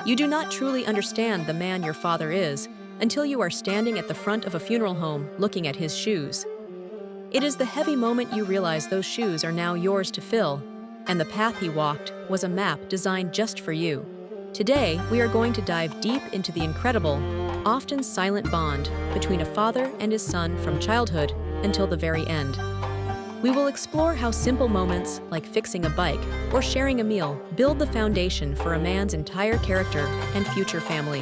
You do not truly understand the man your father is until you are standing at the front of a funeral home looking at his shoes. It is the heavy moment you realize those shoes are now yours to fill, and the path he walked was a map designed just for you. Today, we are going to dive deep into the incredible, often silent bond between a father and his son from childhood until the very end. We will explore how simple moments like fixing a bike or sharing a meal build the foundation for a man's entire character and future family.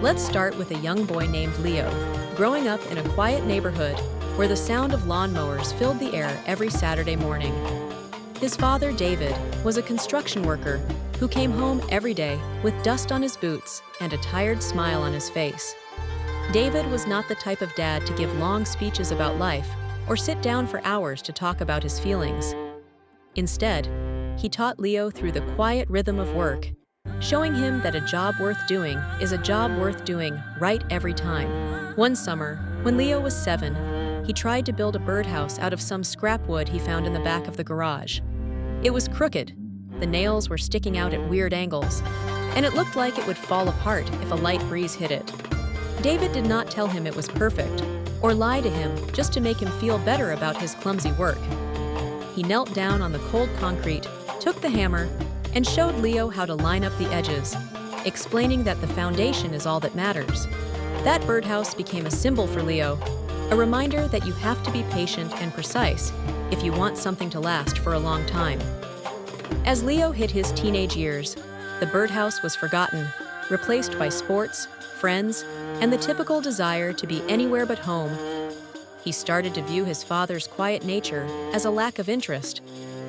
Let's start with a young boy named Leo, growing up in a quiet neighborhood where the sound of lawnmowers filled the air every Saturday morning. His father, David, was a construction worker who came home every day with dust on his boots and a tired smile on his face. David was not the type of dad to give long speeches about life or sit down for hours to talk about his feelings. Instead, he taught Leo through the quiet rhythm of work, showing him that a job worth doing is a job worth doing right every time. One summer, when Leo was 7, he tried to build a birdhouse out of some scrap wood he found in the back of the garage. It was crooked, the nails were sticking out at weird angles, and it looked like it would fall apart if a light breeze hit it. David did not tell him it was perfect, or lie to him just to make him feel better about his clumsy work. He knelt down on the cold concrete, took the hammer, and showed Leo how to line up the edges, explaining that the foundation is all that matters. That birdhouse became a symbol for Leo, a reminder that you have to be patient and precise if you want something to last for a long time. As Leo hit his teenage years, the birdhouse was forgotten, replaced by sports, friends, and the typical desire to be anywhere but home. He started to view his father's quiet nature as a lack of interest,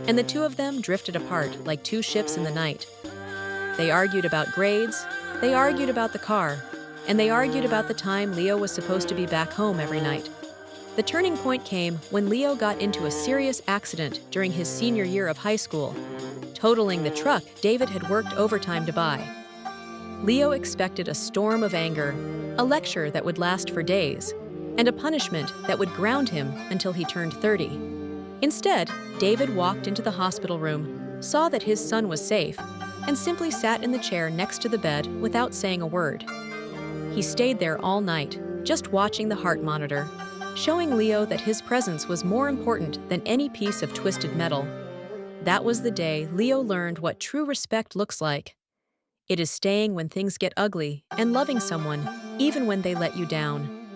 and the two of them drifted apart like two ships in the night. They argued about grades, they argued about the car, and they argued about the time Leo was supposed to be back home every night. The turning point came when Leo got into a serious accident during his senior year of high school, totaling the truck David had worked overtime to buy. Leo expected a storm of anger, a lecture that would last for days, and a punishment that would ground him until he turned 30. Instead, David walked into the hospital room, saw that his son was safe, and simply sat in the chair next to the bed without saying a word. He stayed there all night, just watching the heart monitor, showing Leo that his presence was more important than any piece of twisted metal. That was the day Leo learned what true respect looks like. It is staying when things get ugly and loving someone, even when they let you down.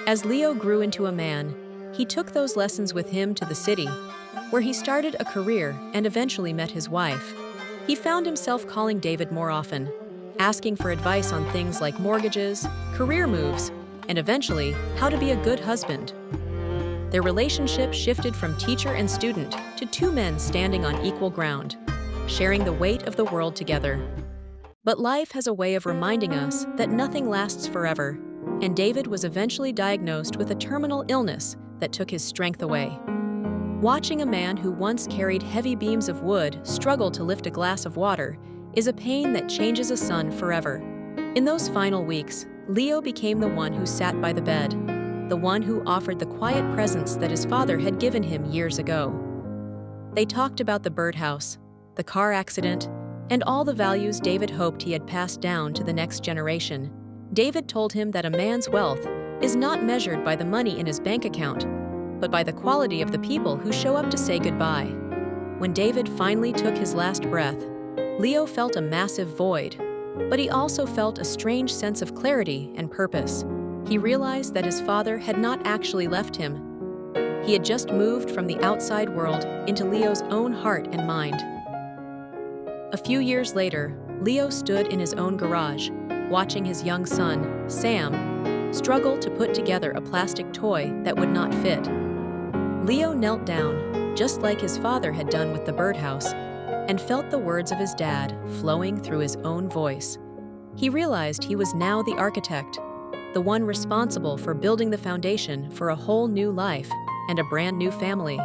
As Leo grew into a man, he took those lessons with him to the city, where he started a career and eventually met his wife. He found himself calling David more often, asking for advice on things like mortgages, career moves, and eventually, how to be a good husband. Their relationship shifted from teacher and student to two men standing on equal ground, sharing the weight of the world together. But life has a way of reminding us that nothing lasts forever, and David was eventually diagnosed with a terminal illness that took his strength away. Watching a man who once carried heavy beams of wood struggle to lift a glass of water is a pain that changes a son forever. In those final weeks, Leo became the one who sat by the bed, the one who offered the quiet presence that his father had given him years ago. They talked about the birdhouse, the car accident, and all the values David hoped he had passed down to the next generation. David told him that a man's wealth is not measured by the money in his bank account, but by the quality of the people who show up to say goodbye. When David finally took his last breath, Leo felt a massive void, but he also felt a strange sense of clarity and purpose. He realized that his father had not actually left him. He had just moved from the outside world into Leo's own heart and mind. A few years later, Leo stood in his own garage, watching his young son, Sam, struggle to put together a plastic toy that would not fit. Leo knelt down, just like his father had done with the birdhouse, and felt the words of his dad flowing through his own voice. He realized he was now the architect, the one responsible for building the foundation for a whole new life and a brand new family.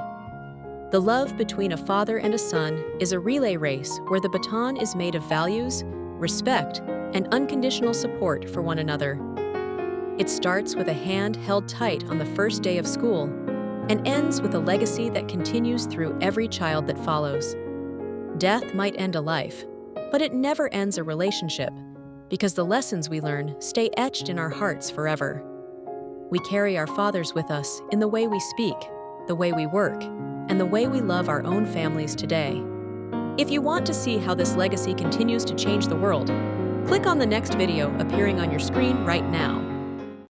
The love between a father and a son is a relay race where the baton is made of values, respect, and unconditional support for one another. It starts with a hand held tight on the first day of school and ends with a legacy that continues through every child that follows. Death might end a life, But it never ends a relationship, because the lessons we learn stay etched in our hearts forever. We carry our fathers with us in the way we speak, the way we work, and the way we love our own families today. If you want to see how this legacy continues to change the world, click on the next video appearing on your screen right now.